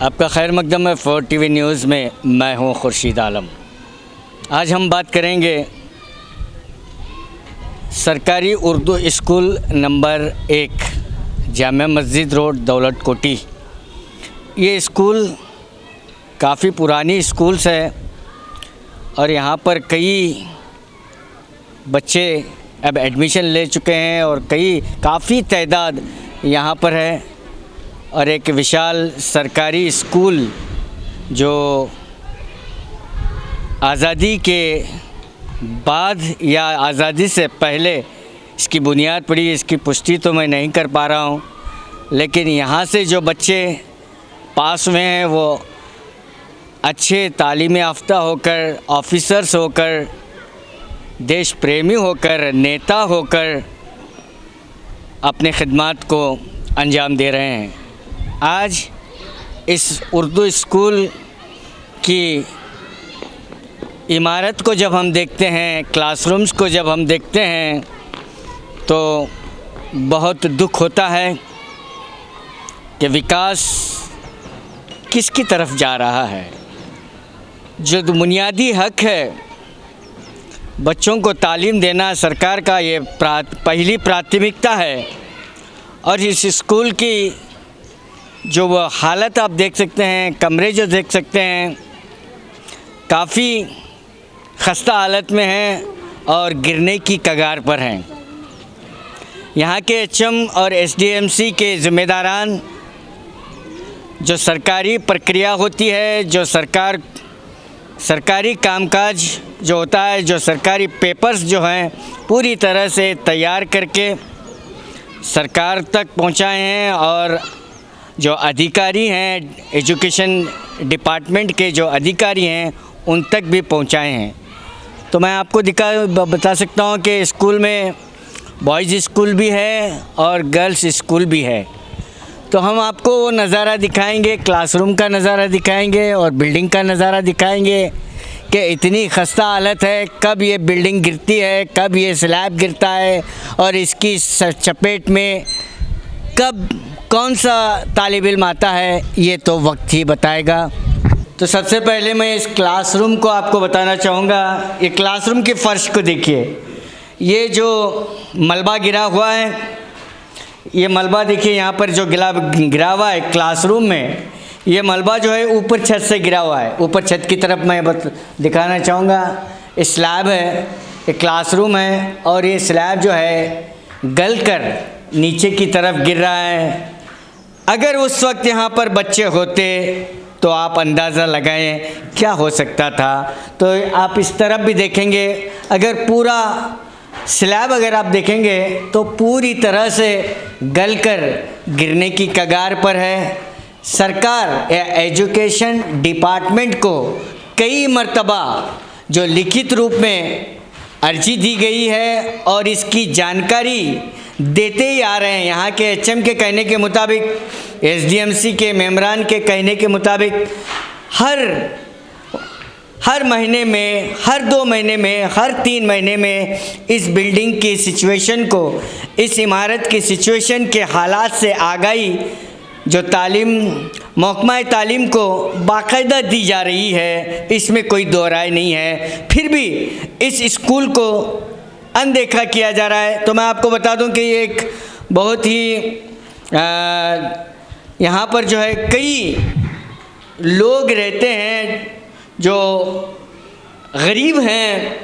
आपका खैर मकदम है 4 टीवी न्यूज़ में। मैं हूं खुर्शीद आलम। आज हम बात करेंगे सरकारी Urdu school number 1 Jamia Masjid road दौलत कोठी। ये स्कूल काफ़ी पुरानी स्कूल्स है और यहाँ पर कई बच्चे अब एडमिशन ले चुके हैं और काफ़ी तादाद यहाँ पर है। और एक विशाल सरकारी स्कूल जो आज़ादी के बाद या आज़ादी से पहले इसकी बुनियाद पड़ी, इसकी पुष्टि तो मैं नहीं कर पा रहा हूँ, लेकिन यहाँ से जो बच्चे पास हुए हैं वो अच्छे तालीम याफ्ता होकर, ऑफिसर्स होकर, देश प्रेमी होकर, नेता होकर अपने खिदमात को अंजाम दे रहे हैं। आज इस उर्दू स्कूल की इमारत को जब हम देखते हैं, क्लासरूम्स को जब हम देखते हैं, तो बहुत दुख होता है कि विकास किसकी तरफ जा रहा है। जो बुनियादी हक है बच्चों को तालीम देना, सरकार का ये पहली प्राथमिकता है। और इस स्कूल की जो वो हालत आप देख सकते हैं, कमरे जो देख सकते हैं, काफ़ी खस्ता हालत में हैं और गिरने की कगार पर हैं। यहाँ के एचएम और एसडीएमसी के ज़िम्मेदारान, जो सरकारी प्रक्रिया होती है, जो सरकारी कामकाज जो होता है, जो सरकारी पेपर्स जो हैं पूरी तरह से तैयार करके सरकार तक पहुँचाए हैं और जो अधिकारी हैं, एजुकेशन डिपार्टमेंट के जो अधिकारी हैं, उन तक भी पहुंचाए हैं। तो मैं आपको बता सकता हूं कि स्कूल में बॉयज़ स्कूल भी है और गर्ल्स स्कूल भी है। तो हम आपको वो नज़ारा दिखाएंगे, क्लासरूम का नज़ारा दिखाएंगे और बिल्डिंग का नज़ारा दिखाएंगे कि इतनी खस्ता हालत है, कब ये बिल्डिंग गिरती है, कब ये स्लैब गिरता है और इसकी चपेट में कब कौन सा तालिब इल्म आता है, ये तो वक्त ही बताएगा। तो सबसे पहले मैं इस क्लासरूम को आपको बताना चाहूँगा। ये क्लासरूम के फ़र्श को देखिए, ये जो मलबा गिरा हुआ है, ये मलबा देखिए यहाँ पर जो गिरा हुआ है क्लासरूम में, ये मलबा जो है ऊपर छत से गिरा हुआ है। ऊपर छत की तरफ मैं दिखाना चाहूँगा, स्लैब है, ये क्लासरूम है और ये स्लैब जो है गल कर नीचे की तरफ गिर रहा है। अगर उस वक्त यहाँ पर बच्चे होते तो आप अंदाज़ा लगाएं क्या हो सकता था। तो आप इस तरफ भी देखेंगे, अगर पूरा स्लैब अगर आप देखेंगे तो पूरी तरह से गलकर गिरने की कगार पर है। सरकार एजुकेशन डिपार्टमेंट को कई मर्तबा जो लिखित रूप में अर्जी दी गई है और इसकी जानकारी देते ही आ रहे हैं। यहाँ के एचएम के कहने के मुताबिक, एसडीएमसी के मेंबरान के कहने के मुताबिक हर महीने में, हर 2 महीने में, हर 3 महीने में इस बिल्डिंग की सिचुएशन को, इस इमारत की सिचुएशन के हालात से आगाही जो महकमा तालीम को बाकायदा दी जा रही है, इसमें कोई दो राय नहीं है। फिर भी इस स्कूल को अनदेखा किया जा रहा है। तो मैं आपको बता दूं कि ये एक बहुत ही यहाँ पर जो है कई लोग रहते हैं जो गरीब हैं,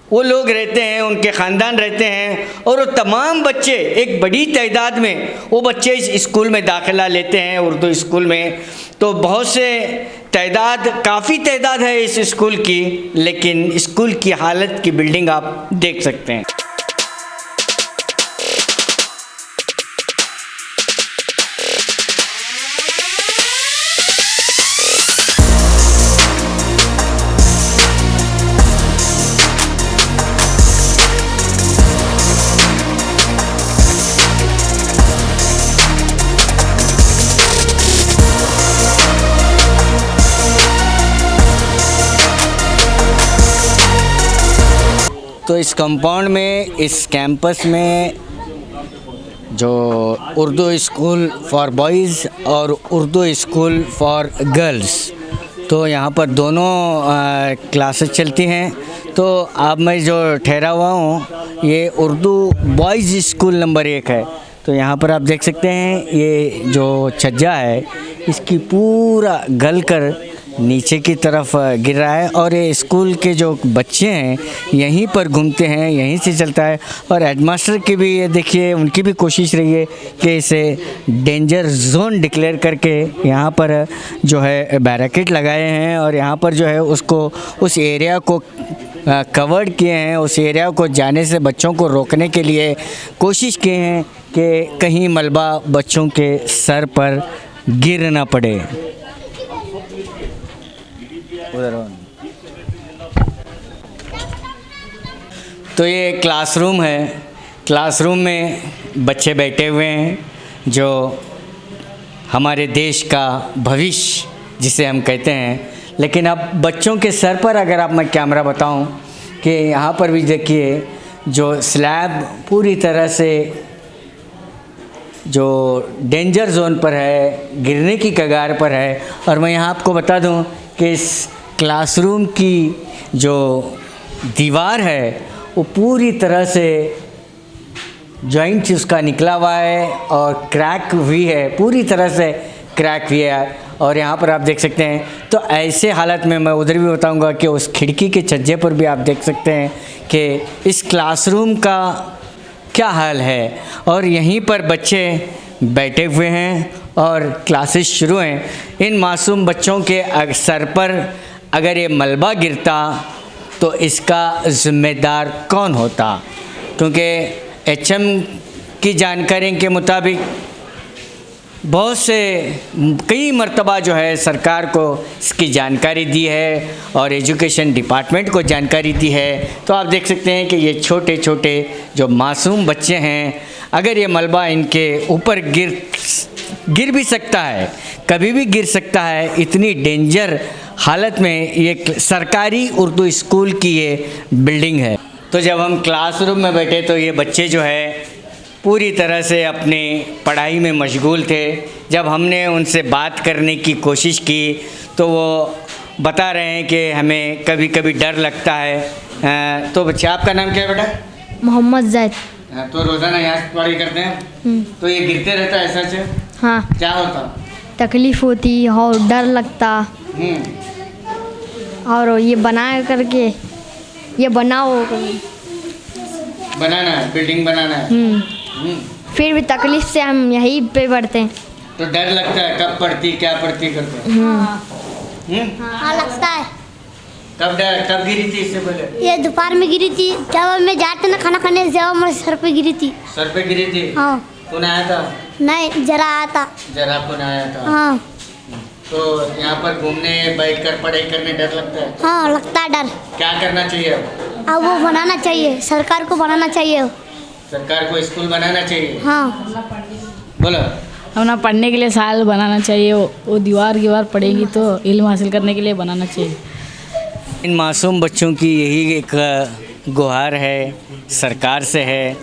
वो लोग रहते हैं, उनके ख़ानदान रहते हैं और वो तमाम बच्चे, एक बड़ी तादाद में वो बच्चे इस स्कूल में दाखिला लेते हैं, उर्दू स्कूल में। तो बहुत से काफ़ी तादाद है इस स्कूल की, लेकिन स्कूल की हालत की बिल्डिंग आप देख सकते हैं। तो इस कंपाउंड में, इस कैंपस में जो उर्दू स्कूल फॉर बॉयज़ और उर्दू स्कूल फॉर गर्ल्स, तो यहाँ पर दोनों क्लासेस चलती हैं। तो अब मैं जो ठहरा हुआ हूँ ये उर्दू बॉयज़ स्कूल नंबर 1 है। तो यहाँ पर आप देख सकते हैं ये जो छज्जा है इसकी पूरा गल कर नीचे की तरफ गिर रहा है और ये स्कूल के जो बच्चे हैं यहीं पर घूमते हैं, यहीं से चलता है। और हेडमास्टर की भी ये देखिए उनकी भी कोशिश रही है कि इसे डेंजर जोन डिक्लेयर करके यहाँ पर जो है बैरिकेड लगाए हैं और यहाँ पर जो है उसको उस एरिया को कवर्ड किए हैं, उस एरिया को जाने से बच्चों को रोकने के लिए कोशिश किए हैं कि कहीं मलबा बच्चों के सर पर गिर ना पड़े। तो ये क्लासरूम है, क्लासरूम में बच्चे बैठे हुए हैं जो हमारे देश का भविष्य जिसे हम कहते हैं। लेकिन अब बच्चों के सर पर अगर आप मैं कैमरा बताऊं कि यहाँ पर भी देखिए जो स्लैब पूरी तरह से जो डेंजर जोन पर है, गिरने की कगार पर है। और मैं यहाँ आपको बता दूं कि इस क्लासरूम की जो दीवार है वो पूरी तरह से जॉइंट उसका निकला हुआ है और क्रैक हुई है, पूरी तरह से क्रैक हुई है। और यहाँ पर आप देख सकते हैं। तो ऐसे हालत में मैं उधर भी बताऊंगा कि उस खिड़की के छज्जे पर भी आप देख सकते हैं कि इस क्लासरूम का क्या हाल है। और यहीं पर बच्चे बैठे हुए हैं और क्लासेस शुरू हैं। इन मासूम बच्चों के सर पर अगर ये मलबा गिरता तो इसका ज़िम्मेदार कौन होता? क्योंकि एचएम की जानकारी के मुताबिक बहुत से कई मर्तबा जो है सरकार को इसकी जानकारी दी है और एजुकेशन डिपार्टमेंट को जानकारी दी है। तो आप देख सकते हैं कि ये छोटे छोटे जो मासूम बच्चे हैं, अगर ये मलबा इनके ऊपर गिर भी सकता है, कभी भी गिर सकता है। इतनी डेंजर हालत में ये सरकारी उर्दू स्कूल की ये बिल्डिंग है। तो जब हम क्लासरूम में बैठे तो ये बच्चे जो है पूरी तरह से अपनी पढ़ाई में मशगूल थे। जब हमने उनसे बात करने की कोशिश की तो वो बता रहे हैं कि हमें कभी कभी डर लगता है। तो बच्चे आपका नाम क्या है बेटा? मोहम्मद जैद। तो रोज़ाना यहाँ पढ़ाई करते हैं? तो ये गिरते रहता है ऐसा से? हाँ। क्या होता? तकलीफ़ होती और डर लगता। और ये बना करके ये बनाना है, बिल्डिंग बनाना है। फिर भी तकलीफ से हम यहीं पे पढ़ते हैं। तो डर लगता है कब पढ़ती क्या पढ़ती करते? हाँ लगता है। कब गिरी थी इससे पहले? ये दोपहर में गिरी थी जब मैं जाते ना खाना खाने, जब मेरे सर पे गिरी थी। सर पे गिरी थी? हाँ। कौन आया था? नहीं, जरा आया था। जरा कौन आया था? हाँ। तो यहाँ पर घूमने बैठकर पढ़ाई करने डर लगता है? हाँ लगता है डर। क्या करना चाहिए अब वो बनाना चाहिए, सरकार को बनाना चाहिए। सरकार को स्कूल बनाना चाहिए। हाँ बोलो। अपना पढ़ने के लिए साल बनाना चाहिए। वो दीवार पड़ेगी तो इल्म हासिल करने के लिए बनाना चाहिए। इन मासूम बच्चों की यही एक गुहार है, सरकार से है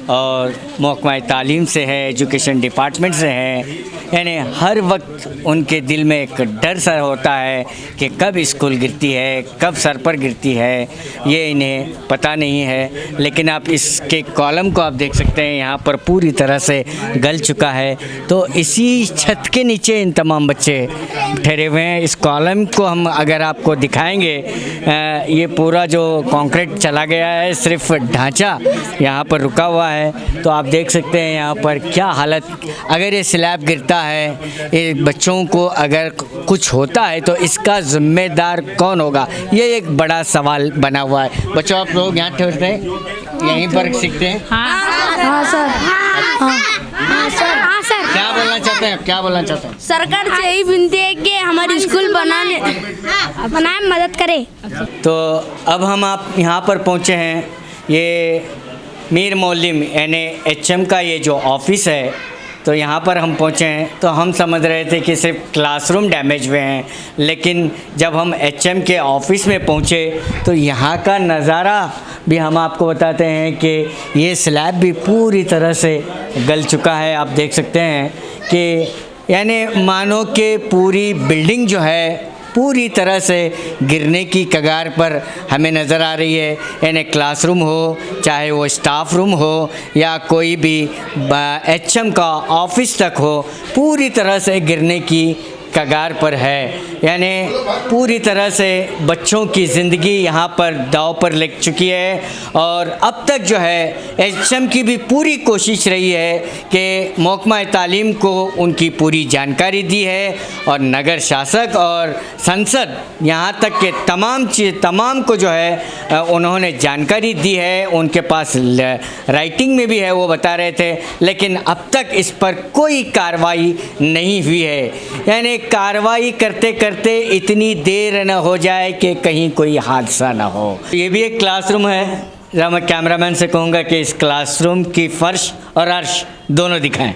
और महकमा तालीम से है, एजुकेशन डिपार्टमेंट से है। यानी हर वक्त उनके दिल में एक डर सा होता है कि कब स्कूल गिरती है, कब सर पर गिरती है, ये इन्हें पता नहीं है। लेकिन आप इसके कॉलम को आप देख सकते हैं, यहाँ पर पूरी तरह से गल चुका है। तो इसी छत के नीचे इन तमाम बच्चे ठहरे हुए हैं। इस कॉलम को हम अगर आपको दिखाएंगे, ये पूरा जो कंक्रीट चला गया है, सिर्फ ढांचा यहाँ पर रुका हुआ है। तो आप देख सकते हैं यहाँ पर क्या हालत। अगर ये स्लैब गिरता है, ये बच्चों को अगर कुछ होता है तो इसका जिम्मेदार कौन होगा, ये एक बड़ा सवाल बना हुआ है। बच्चों आप लोग यहाँ ठहरते हैं, यहीं पर सीखते हैं? हाँ सर। हाँ सर। क्या बोलना चाहते हैं? क्या बोलना चाहते हैं? सरकार से यही विनती है कि हमारी स्कूल बनाने मदद करे। तो अब हम आप यहाँ पर पहुँचे हैं, ये मीर मौलिम यानी एचएम का ये जो ऑफिस है, तो यहाँ पर हम पहुँचे हैं। तो हम समझ रहे थे कि सिर्फ क्लासरूम डैमेज हुए हैं, लेकिन जब हम एचएम के ऑफिस में पहुँचे तो यहाँ का नज़ारा भी हम आपको बताते हैं कि ये स्लैब भी पूरी तरह से गल चुका है। आप देख सकते हैं कि यानी मानो कि पूरी बिल्डिंग जो है पूरी तरह से गिरने की कगार पर हमें नज़र आ रही है। यानी क्लासरूम हो, चाहे वो स्टाफ रूम हो या कोई भी HM का ऑफिस तक हो, पूरी तरह से गिरने की कगार पर है। यानी पूरी तरह से बच्चों की ज़िंदगी यहाँ पर दाव पर लग चुकी है। और अब तक जो है HM की भी पूरी कोशिश रही है कि महकमा तालीम को उनकी पूरी जानकारी दी है और नगर शासक और संसद यहाँ तक के तमाम को जो है उन्होंने जानकारी दी है। उनके पास राइटिंग में भी है, वो बता रहे थे, लेकिन अब तक इस पर कोई कार्रवाई नहीं हुई है। यानी कार्रवाई करते करते इतनी देर न हो जाए कि कहीं कोई हादसा ना हो। ये भी एक क्लासरूम है। जरा मैं कैमरामैन से कहूँगा कि इस क्लासरूम की फर्श और अर्श दोनों दिखाएं।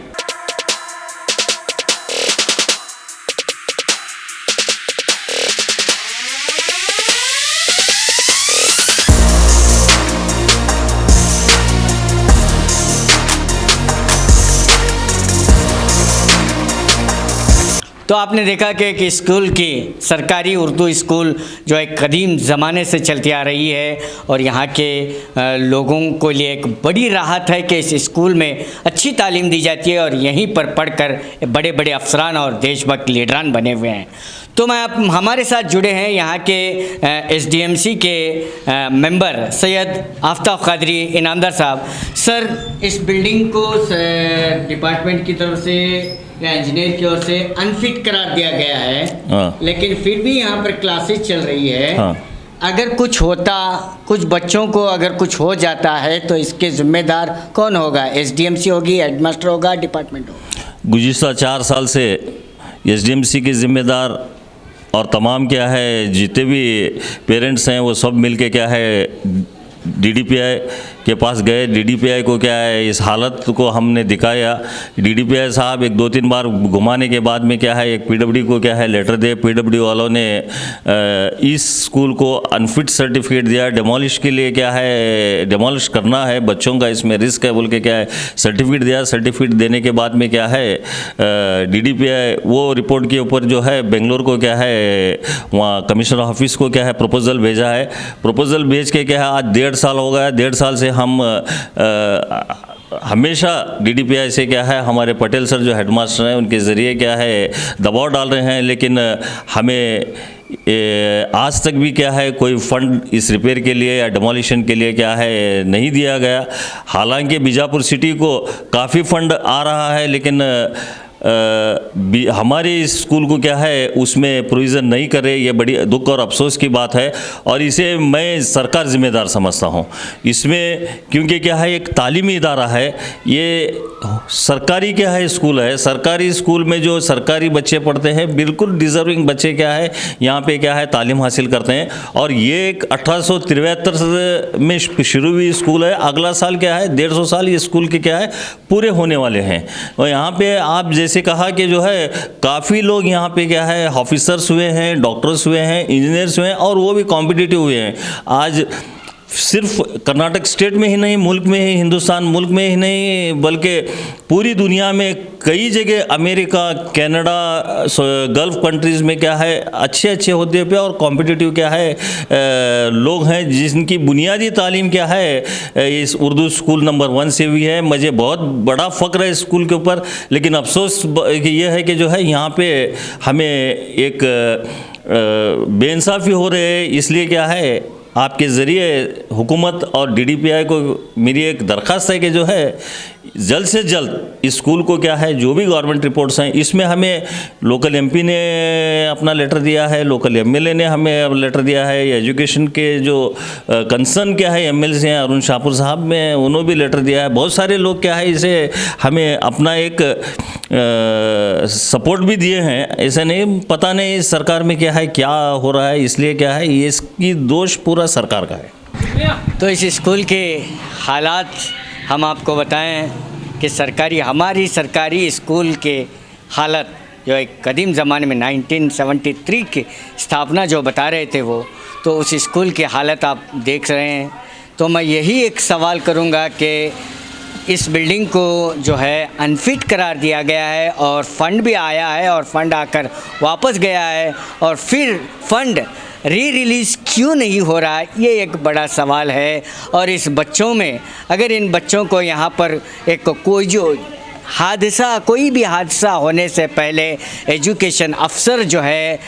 तो आपने देखा कि एक स्कूल की सरकारी उर्दू स्कूल जो एक कदीम ज़माने से चलती आ रही है और यहाँ के लोगों को लिए एक बड़ी राहत है कि इस स्कूल में अच्छी तालीम दी जाती है और यहीं पर पढ़कर बड़े बड़े अफसरान और देशभक्त लीडरान बने हुए हैं। तो मैं हमारे साथ जुड़े हैं यहाँ के SDMC के मेंबर सैयद आफ्ताब कादरी इनामदार साहब। सर, इस बिल्डिंग को डिपार्टमेंट की तरफ से या इंजीनियर की ओर से अनफिट करार दिया गया है, लेकिन फिर भी यहाँ पर क्लासेस चल रही है। अगर कुछ होता, कुछ बच्चों को अगर कुछ हो जाता है तो इसके जिम्मेदार कौन होगा? SDMC होगी, हेडमास्टर होगा, डिपार्टमेंट होगा? गुज़िश्ता 4 साल से SDMC के ज़िम्मेदार और तमाम क्या है जितने भी पेरेंट्स हैं वो सब मिलके क्या है DDPI के पास गए। DDPI को क्या है इस हालत को हमने दिखाया। DDPI साहब 1-2-3 बार घुमाने के बाद में क्या है एक PWD को क्या है लेटर दे। PWD वालों ने इस स्कूल को अनफिट सर्टिफिकेट दिया। डिमोलिश के लिए क्या है डिमोलिश करना है, बच्चों का इसमें रिस्क है बोल के क्या है सर्टिफिकेट दिया। सर्टिफिकेट देने के बाद में क्या है DDPI वो रिपोर्ट के ऊपर जो है बेंगलोर को क्या है वहाँ कमिश्नर ऑफिस को क्या है प्रपोज़ल भेजा है। प्रपोज़ल भेज के क्या है आज 1.5 साल हो गया। 1.5 साल से हम हमेशा DDPI से क्या है हमारे पटेल सर जो हेडमास्टर हैं उनके ज़रिए क्या है दबाव डाल रहे हैं, लेकिन हमें आज तक भी क्या है कोई फ़ंड इस रिपेयर के लिए या डिमोलिशन के लिए क्या है नहीं दिया गया। हालांकि बीजापुर सिटी को काफ़ी फ़ंड आ रहा है, लेकिन हमारे स्कूल को क्या है उसमें प्रोविज़न नहीं करे। ये बड़ी दुख और अफसोस की बात है और इसे मैं सरकार ज़िम्मेदार समझता हूँ इसमें, क्योंकि क्या है एक तालीमी इदारा है, ये सरकारी क्या है स्कूल है। सरकारी स्कूल में जो सरकारी बच्चे पढ़ते हैं बिल्कुल डिज़र्विंग बच्चे क्या है यहाँ पे क्या है तालीम हासिल करते हैं। और ये एक 1873 में शुरू हुई स्कूल है। अगला साल क्या है 150 साल ये स्कूल के क्या है पूरे होने वाले हैं। और यहाँ पे आप जैसे कहा कि जो है काफ़ी लोग यहाँ पे क्या है ऑफिसर्स हुए हैं, डॉक्टर्स हुए हैं, इंजीनियर्स हुए हैं और वो भी कॉम्पिटिटिव हुए हैं। आज सिर्फ कर्नाटक स्टेट में ही नहीं, मुल्क में ही, हिंदुस्तान मुल्क में ही नहीं बल्कि पूरी दुनिया में कई जगह अमेरिका, कनाडा, गल्फ़ कंट्रीज़ में क्या है अच्छे होते पे और कॉम्पिटिटिव क्या है लोग हैं जिनकी बुनियादी तालीम क्या है इस उर्दू स्कूल नंबर 1 से हुई है। मुझे बहुत बड़ा फ़ख्र है इस स्कूल के ऊपर, लेकिन अफसोस ये है कि जो है यहाँ पे हमें एक बेइंसाफ़ी हो रही है। इसलिए क्या है आपके ज़रिए हुकूमत और DDPI को मेरी एक दरख्वास्त है कि जो है जल्द से जल्द इस स्कूल को क्या है जो भी गवर्नमेंट रिपोर्ट्स हैं इसमें हमें लोकल MP ने अपना लेटर दिया है, लोकल MLA ने हमें लेटर दिया है, एजुकेशन के जो कंसर्न क्या है MLC हैं अरुण शाहपुर साहब में उन्होंने भी लेटर दिया है। बहुत सारे लोग क्या है इसे हमें अपना एक सपोर्ट भी दिए हैं। ऐसे नहीं पता नहीं सरकार में क्या है क्या हो रहा है, इसलिए क्या है ये इसकी दोष पूरा सरकार का है। तो इस स्कूल के हालात हम आपको बताएं कि हमारी सरकारी स्कूल के हालत जो एक कदीम ज़माने में 1973 की स्थापना जो बता रहे थे वो, तो उस स्कूल की हालत आप देख रहे हैं तो मैं यही एक सवाल करूंगा कि इस बिल्डिंग को जो है अनफिट करार दिया गया है और फंड भी आया है और फंड आकर वापस गया है और फिर फंड रिलीज़ क्यों नहीं हो रहा, ये एक बड़ा सवाल है। और इस बच्चों में अगर इन बच्चों को यहाँ पर एक कोई जो हादसा, कोई भी हादसा होने से पहले एजुकेशन अफसर जो है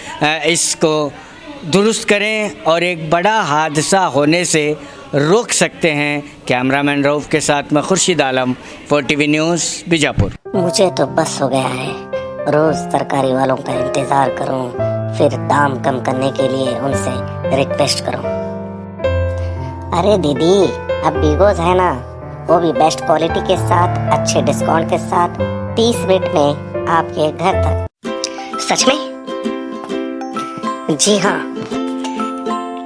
इसको दुरुस्त करें और एक बड़ा हादसा होने से रोक सकते हैं। कैमरामैन रऊफ़ के साथ मैं खुर्शीद आलम, 4TV न्यूज़ बीजापुर। मुझे तो बस हो गया है, रोज़ तरकारी वालों का इंतज़ार करूं, फिर दाम कम करने के लिए उनसे रिक्वेस्ट करूं। अरे दीदी, अब बिगोज़ है ना, वो भी बेस्ट क्वालिटी के साथ, अच्छे डिस्काउंट के साथ, 30 मिनट में आपके घर तक। सच में? जी हाँ।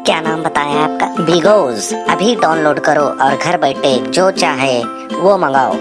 क्या नाम बताया आपका? बिगोज़। अभी डाउनलोड करो और घर बैठे जो चाहे वो मंगाओ।